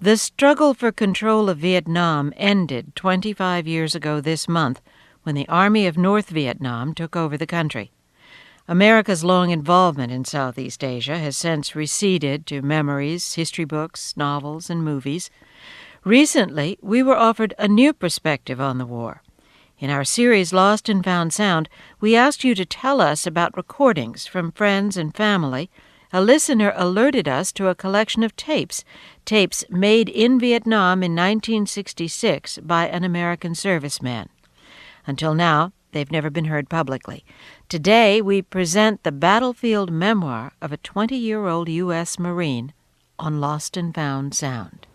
The struggle for control of Vietnam ended 25 years ago this month when the Army of North Vietnam took over the country. America's long involvement in Southeast Asia has since receded to memories, history books, novels, and movies. Recently, we were offered a new perspective on the war. In our series Lost and Found Sound, we asked you to tell us about recordings from friends and family. A listener alerted us to a collection of tapes made in Vietnam in 1966 by an American serviceman. Until now, they've never been heard publicly. Today, we present the battlefield memoir of a 20-year-old U.S. Marine on Lost and Found Sound.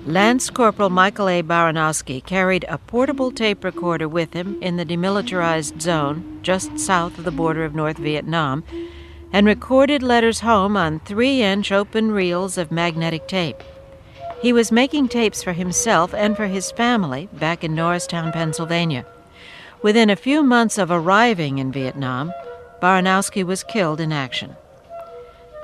Lance Corporal Michael A. Baronowski carried a portable tape recorder with him in the demilitarized zone just south of the border of North Vietnam and recorded letters home on 3-inch open reels of magnetic tape. He was making tapes for himself and for his family back in Norristown, Pennsylvania. Within a few months of arriving in Vietnam, Baronowski was killed in action.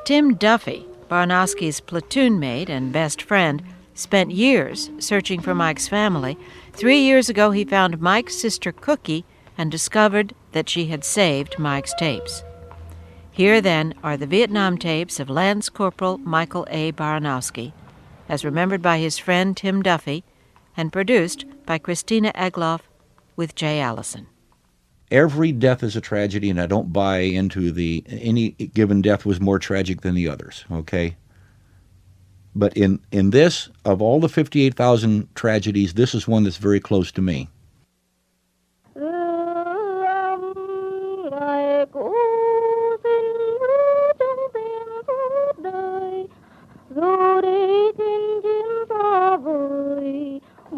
Tim Duffy, Baronowski's platoon mate and best friend, spent years searching for Mike's family. 3 years ago, he found Mike's sister Cookie and discovered that she had saved Mike's tapes. Here, then, are the Vietnam tapes of Lance Corporal Michael A. Baronowski, as remembered by his friend Tim Duffy, and produced by Christina Egloff with Jay Allison. Every death is a tragedy, and I don't buy into any given death was more tragic than the others, okay? But in this, of all the 58,000 tragedies, this is one that's very close to me.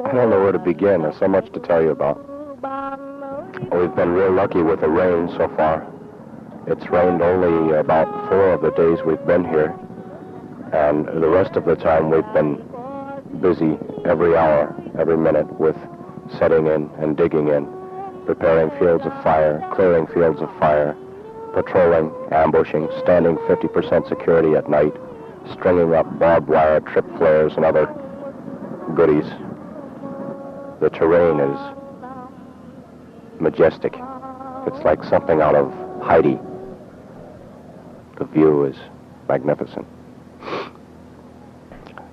I don't know where to begin. There's so much to tell you about. We've been real lucky with the rain so far. It's rained only about 4 of the days we've been here. And the rest of the time we've been busy every hour, every minute with setting in and digging in, preparing fields of fire, clearing fields of fire, patrolling, ambushing, standing 50% security at night, stringing up barbed wire, trip flares, and other goodies. The terrain is majestic. It's like something out of Heidi. The view is magnificent.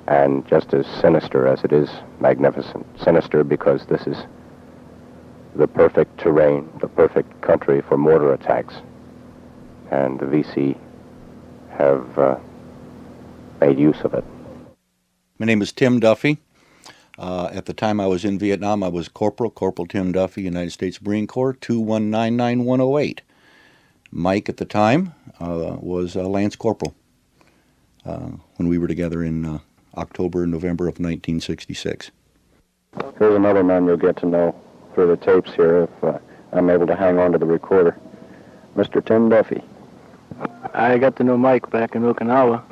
And just as sinister as it is magnificent. Sinister because this is the perfect terrain, the perfect country for mortar attacks. And the VC have made use of it. My name is Tim Duffy. At the time I was in Vietnam, I was Corporal Tim Duffy, United States Marine Corps, 2199108. Mike at the time was Lance Corporal when we were together in October and November of 1966. Here's another man you'll get to know through the tapes here if I'm able to hang on to the recorder. Mr. Tim Duffy. I got to know Mike back in Okinawa.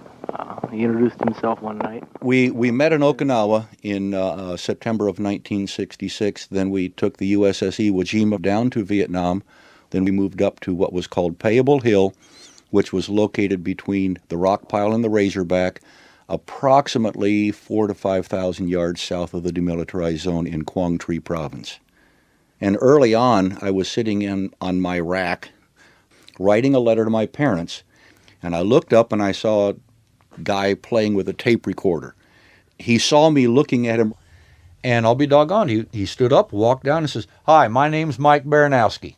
He introduced himself one night. We met in Okinawa in September of 1966. Then we took the USS Iwo Jima down to Vietnam. Then we moved up to what was called Payable Hill, which was located between the Rock Pile and the Razorback, approximately 4,000 to 5,000 yards south of the demilitarized zone in Quang Tri Province. And early on, I was sitting on my rack writing a letter to my parents, and I looked up and I saw a guy playing with a tape recorder. He saw me looking at him, and I'll be doggone, he stood up, walked down, and says, "Hi, my name's Mike Baronowski."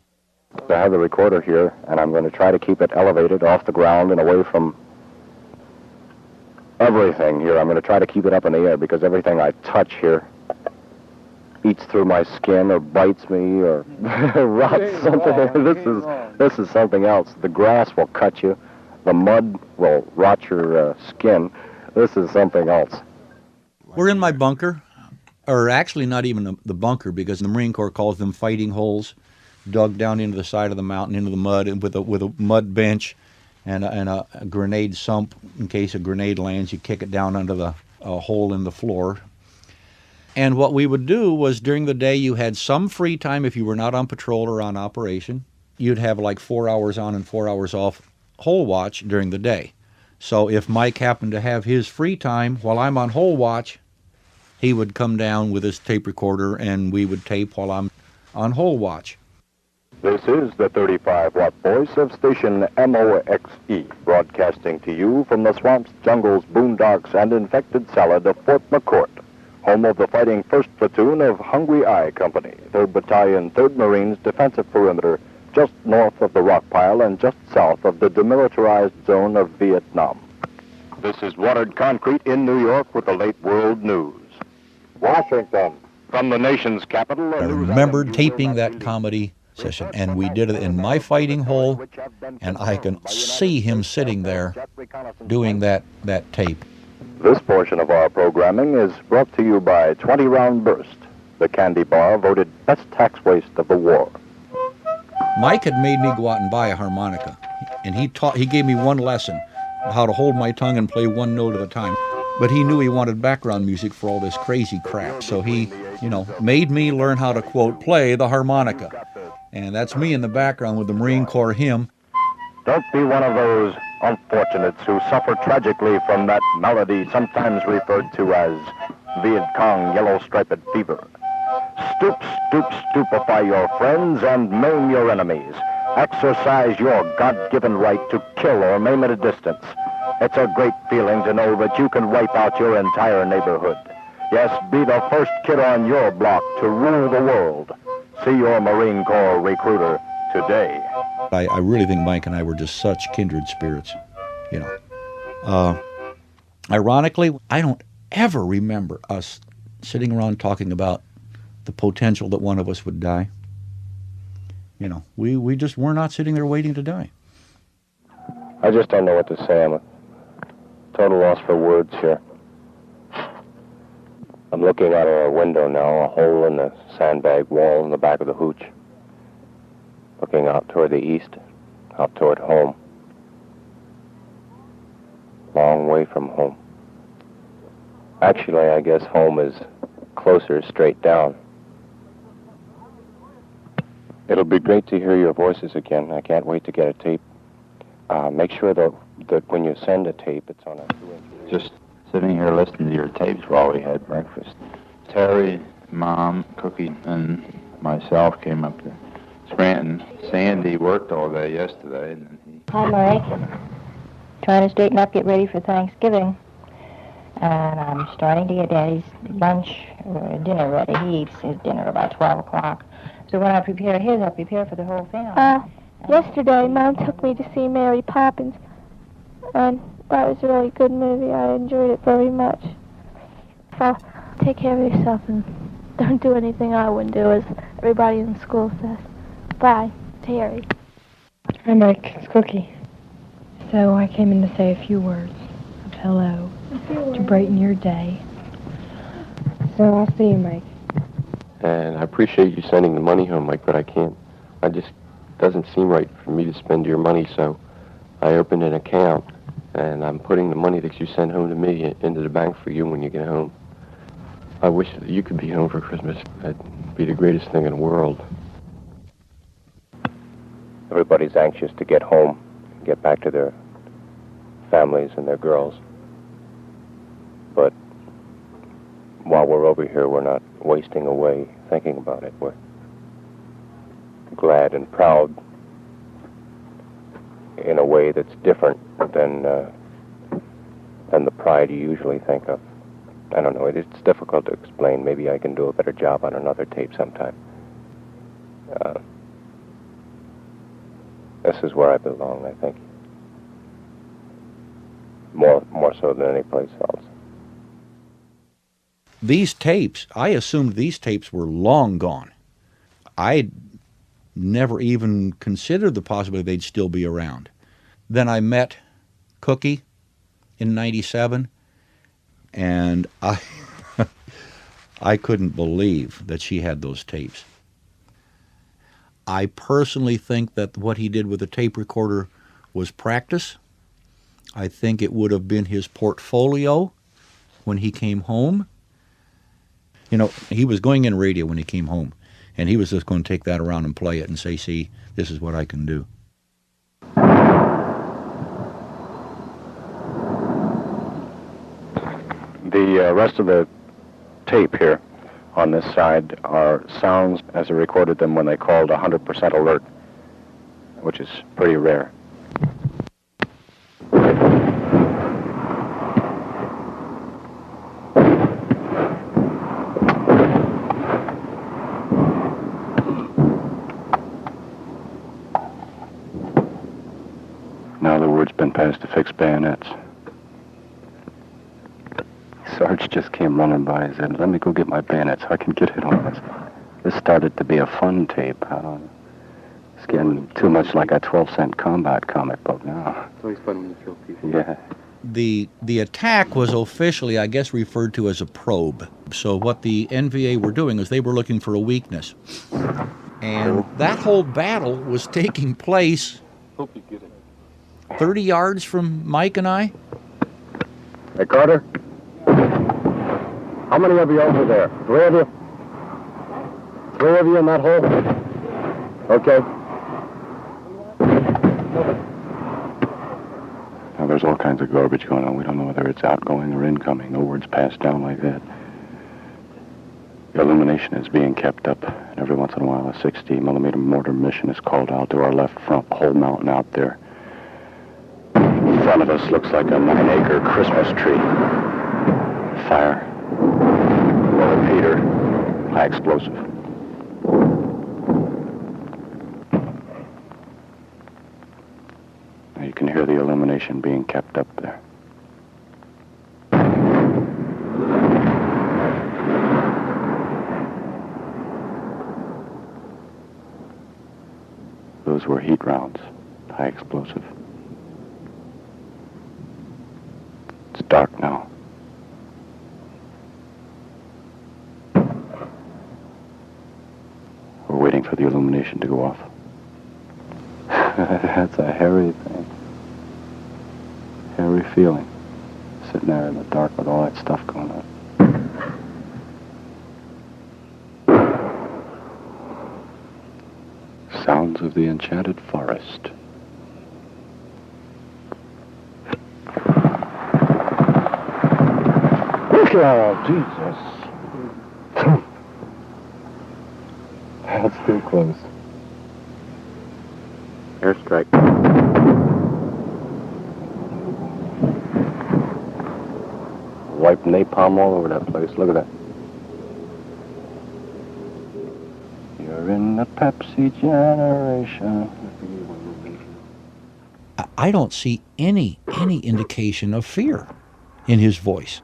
I have the recorder here, and I'm going to try to keep it elevated off the ground and away from everything here. I'm going to try to keep it up in the air because everything I touch here eats through my skin or bites me or rots something. This is something else. The grass will cut you. The mud will rot your skin. This is something else. We're in my bunker, or actually not even the bunker, because the Marine Corps calls them fighting holes, dug down into the side of the mountain, into the mud, and with a mud bench and a grenade sump. In case a grenade lands, you kick it down under the hole in the floor. And what we would do was during the day you had some free time if you were not on patrol or on operation. you'd have like 4 hours on and 4 hours off hole watch during the day. So if Mike happened to have his free time while I'm on hole watch, he would come down with his tape recorder and we would tape while I'm on hole watch. This is the 35-watt voice of station MOXE, broadcasting to you from the swamps, jungles, boondocks, and infected salad of Fort McCourt, home of the fighting 1st Platoon of Hungry Eye Company, 3rd Battalion, 3rd Marines Defensive Perimeter, just north of the rock pile and just south of the demilitarized zone of Vietnam. This is Watered Concrete in New York with the late world news. Washington, from the nation's capital. I remember taping that comedy session, and we did it in my fighting hole, and I can see him sitting there doing that tape. This portion of our programming is brought to you by 20 Round Burst, the candy bar voted best tax waste of the war. Mike had made me go out and buy a harmonica, and he gave me one lesson, how to hold my tongue and play one note at a time. But he knew he wanted background music for all this crazy crap, so he, made me learn how to, quote, play the harmonica. And that's me in the background with the Marine Corps hymn. Don't be one of those unfortunates who suffer tragically from that malady sometimes referred to as Viet Cong yellow striped fever. Stupefy your friends and maim your enemies. Exercise your God-given right to kill or maim at a distance. It's a great feeling to know that you can wipe out your entire neighborhood. Yes, be the first kid on your block to rule the world. See your Marine Corps recruiter today. I really think Mike and I were just such kindred spirits, Ironically, I don't ever remember us sitting around talking about the potential that one of us would die. We just were not sitting there waiting to die. I just don't know what to say. I'm a total loss for words here. I'm looking out of a window now, a hole in the sandbag wall in the back of the hooch. Looking out toward the east, out toward home. Long way from home. Actually, I guess home is closer straight down. It'll be great to hear your voices again. I can't wait to get a tape. Make sure that when you send a tape, it's on a 2-inch. Just sitting here listening to your tapes while we had breakfast. Terry, Mom, Cookie, and myself came up to Scranton. Sandy worked all day yesterday. Hi, Mike. Trying to straighten up, get ready for Thanksgiving. And I'm starting to get Daddy's lunch or dinner ready. He eats his dinner about 12 o'clock. So when I prepare his, I prepare for the whole family. Yesterday, Mom took me to see Mary Poppins, and that was a really good movie. I enjoyed it very much. Take care of yourself and don't do anything I wouldn't do, as everybody in school says. Bye, Terry. Hi, Mike. It's Cookie. So I came in to say a few words of hello to brighten your day. So I'll see you, Mike. And I appreciate you sending the money home, Mike, but I can't. I just doesn't seem right for me to spend your money, so I opened an account, and I'm putting the money that you send home to me into the bank for you when you get home. I wish that you could be home for Christmas. That'd be the greatest thing in the world. Everybody's anxious to get home, get back to their families and their girls. But while we're over here, we're not wasting away thinking about it. We're glad and proud in a way that's different than the pride you usually think of. I don't know, it's difficult to explain. Maybe I can do a better job on another tape sometime. This is where I belong, I think. More so than any place else. These tapes, I assumed these tapes were long gone. I never even considered the possibility they'd still be around. Then I met Cookie in 97, and I couldn't believe that she had those tapes. I personally think that what he did with the tape recorder was practice. I think it would have been his portfolio when he came home. He was going in radio when he came home, And he was just going to take that around and play it and say, see, this is what I can do. The rest of the tape here on this side are sounds as I recorded them when they called 100% alert, which is pretty rare. Now the word's been passed to fix bayonets. Sarge just came running by and said, let me go get my bayonet so I can get it on this. This started to be a fun tape. I don't know. It's getting too much like a 12-cent combat comic book now. It's always fun when you kill people. Yeah. The attack was officially, I guess, referred to as a probe. So what the NVA were doing is they were looking for a weakness. And that whole battle was taking place Hope you get it. 30 yards from Mike and I. Hey, Carter? How many of you over there? 3 of you? 3 of you in that hole? Okay. Now, there's all kinds of garbage going on. We don't know whether it's outgoing or incoming. No words passed down like that. The illumination is being kept up. And every once in a while, a 60-millimeter mortar mission is called out to our left front, whole mountain out there. In front of us looks like a 9-acre Christmas tree. Fire. Low repeater. High explosive. Now you can hear the illumination being kept up there. Those were heat rounds. High explosive. It's dark now. We're waiting for the illumination to go off. That's a hairy thing. Hairy feeling. Sitting there in the dark with all that stuff going on. Sounds of the enchanted forest. Oh, Jesus. That's too close. Airstrike. Wipe napalm all over that place. Look at that. You're in the Pepsi generation. I don't see any indication of fear in his voice.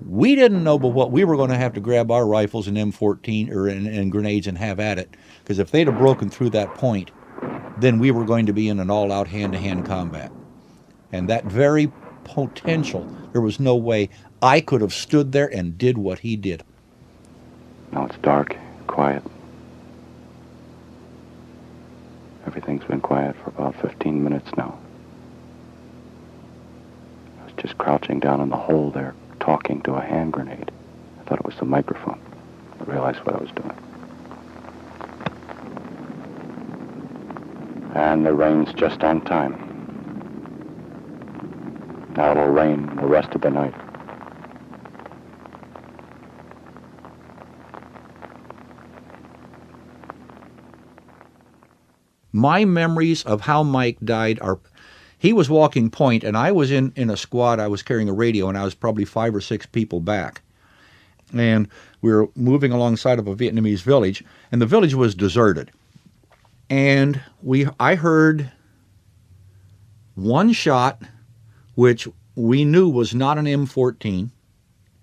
We didn't know but what we were going to have to grab our rifles and M14 and grenades and have at it, because if they'd have broken through that point, then we were going to be in an all-out hand-to-hand combat. And that very potential, there was no way I could have stood there and did what he did. Now it's dark, quiet. Everything's been quiet for about 15 minutes now. I was just crouching down in the hole there, talking to a hand grenade. I thought it was the microphone. I realized what I was doing. And the rain's just on time. Now it'll rain the rest of the night. My memories of how Mike died are, he was walking point, and I was in a squad. I was carrying a radio, and I was probably 5 or 6 people back. And we were moving alongside of a Vietnamese village, and the village was deserted. And I heard one shot, which we knew was not an M14.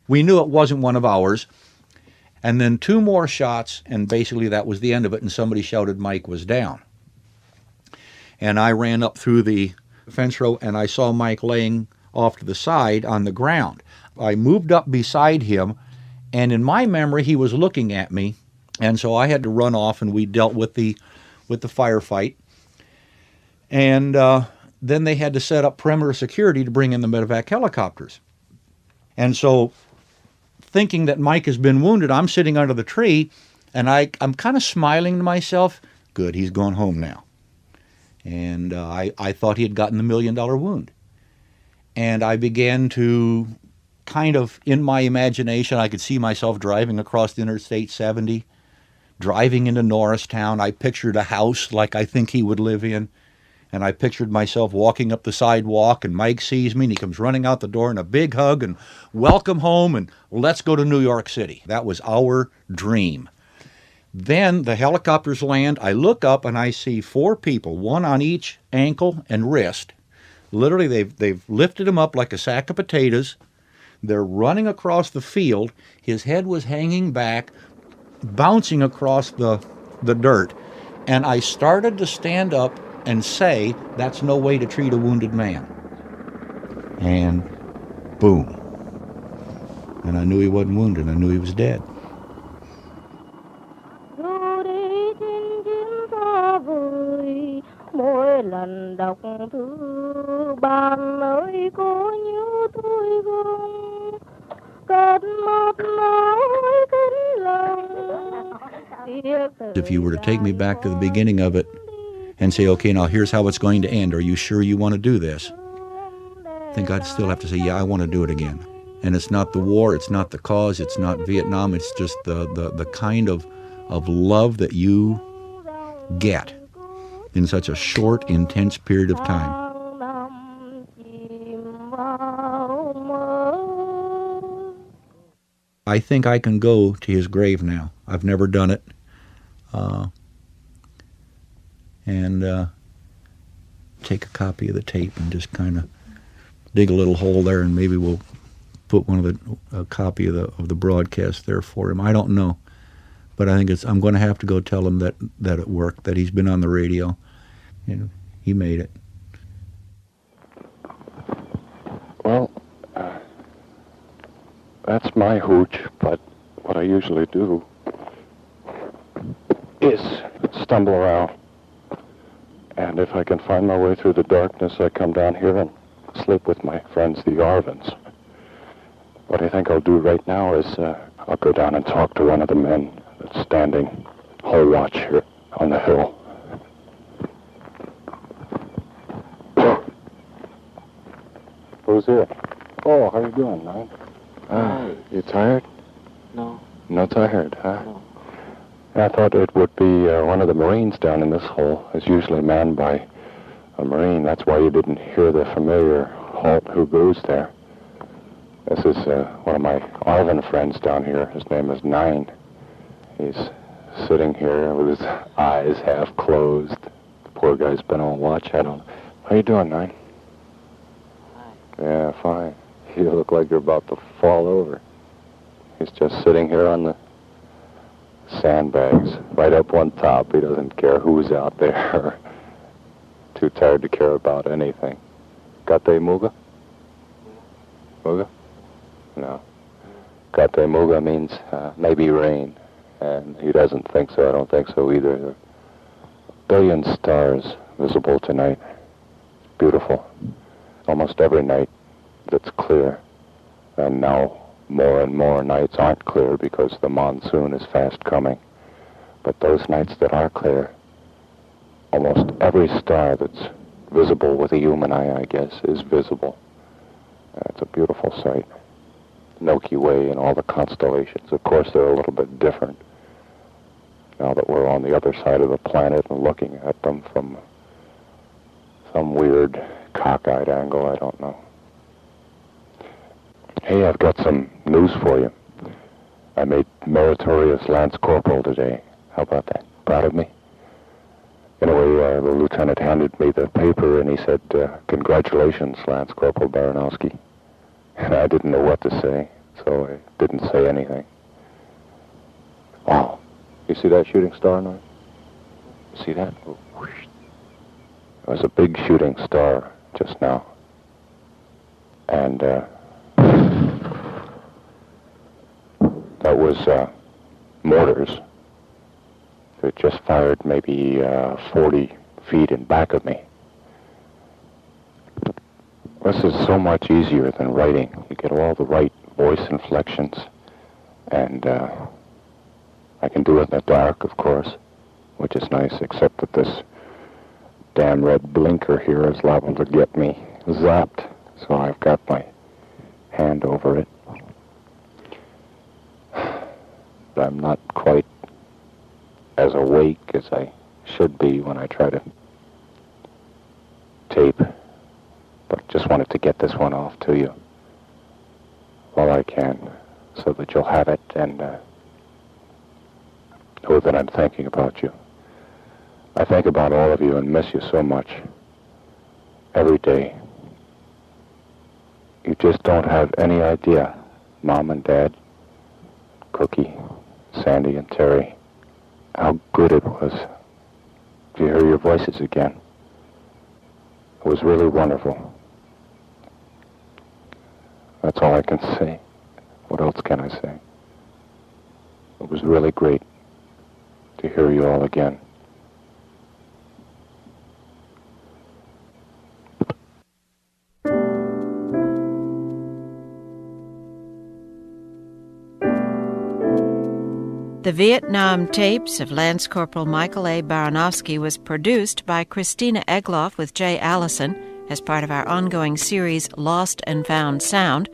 We knew it wasn't one of ours. And then 2 more shots, and basically that was the end of it, and somebody shouted Mike was down. And I ran up through the fence row, and I saw Mike laying off to the side on the ground. I moved up beside him, and in my memory, he was looking at me, and so I had to run off, and we dealt with the firefight. And then they had to set up perimeter security to bring in the medevac helicopters. And so, thinking that Mike has been wounded, I'm sitting under the tree, And I'm kind of smiling to myself, good, he's gone home now. And I thought he had gotten the $1 million wound. And I began to kind of, in my imagination, I could see myself driving across Interstate 70, driving into Norristown. I pictured a house like I think he would live in. And I pictured myself walking up the sidewalk, and Mike sees me, and he comes running out the door in a big hug, and welcome home, and let's go to New York City. That was our dream. Then the helicopters land. I look up, and I see 4 people, 1 on each ankle and wrist. Literally, they've lifted him up like a sack of potatoes. They're running across the field. His head was hanging back, bouncing across the dirt. And I started to stand up and say, that's no way to treat a wounded man. And boom. And I knew he wasn't wounded. I knew he was dead. Mỗi lần đọc thư bạn ơi có nhớ tôi không, cất một nỗi kính lòng. If you were to take me back to the beginning of it and say, okay, now here's how it's going to end. Are you sure you want to do this? I think I'd still have to say, yeah, I want to do it again. And it's not the war, it's not the cause, it's not Vietnam, it's just the kind of love that you get in such a short, intense period of time. I think I can go to his grave now. I've never done it. And take a copy of the tape and just kind of dig a little hole there, and maybe we'll put a copy of the broadcast there for him. I don't know. But I think I'm going to have to go tell him that it worked, that he's been on the radio. You know, he made it. Well, that's my hooch, but what I usually do is stumble around. And if I can find my way through the darkness, I come down here and sleep with my friends, the Arvins. What I think I'll do right now is I'll go down and talk to one of the men that's standing hole watch here on the hill. Who's here? Oh, how you doing, man? You tired? No. Not tired, huh? No. I thought it would be one of the Marines down in this hole. It's usually manned by a Marine. That's why you didn't hear the familiar halt who goes there. This is one of my Arvin friends down here. His name is Nine. He's sitting here with his eyes half closed. The poor guy's been on watch. I don't know. How you doing, Nine? Hi. Yeah, fine. You look like you're about to fall over. He's just sitting here on the sandbags, right up on top. He doesn't care who's out there. Too tired to care about anything. Kate Muga? Muga? No. Kate Muga means maybe rain. And he doesn't think so. I don't think so either. There are a billion stars visible tonight. It's beautiful. Almost every night that's clear. And now more and more nights aren't clear because the monsoon is fast coming. But those nights that are clear, almost every star that's visible with a human eye, I guess, is visible. It's a beautiful sight. Milky Way and all the constellations. Of course, they're a little bit different now that we're on the other side of the planet and looking at them from some weird cockeyed angle, I don't know. Hey, I've got some news for you. I made Meritorious Lance Corporal today. How about that? Proud of me? Anyway, the lieutenant handed me the paper and he said, congratulations, Lance Corporal Baronowski. And I didn't know what to say, so I didn't say anything. Wow. You see that shooting star now? See that? Oh, whoosh. It was a big shooting star just now. And that was mortars. It just fired maybe 40 feet in back of me. This is so much easier than writing. You get all the right voice inflections, and I can do it in the dark, of course, which is nice, except that this damn red blinker here is liable to get me zapped, so I've got my hand over it. But I'm not quite as awake as I should be when I try to tape, but just wanted to get this one off to you while I can, so that you'll have it and know that I'm thinking about you. I think about all of you and miss you so much every day. You just don't have any idea, Mom and Dad, Cookie, Sandy and Terry, how good it was to hear your voices again. It was really wonderful. That's all I can say. What else can I say? It was really great to hear you all again. The Vietnam Tapes of Lance Corporal Michael A. Baronowski was produced by Christina Egloff with Jay Allison as part of our ongoing series Lost and Found Sound.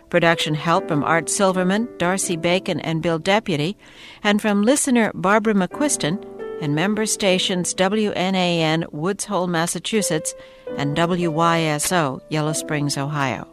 Production help from Art Silverman, Darcy Bacon, and Bill Deputy, and from listener Barbara McQuiston and member stations WNAN, Woods Hole, Massachusetts, and WYSO, Yellow Springs, Ohio.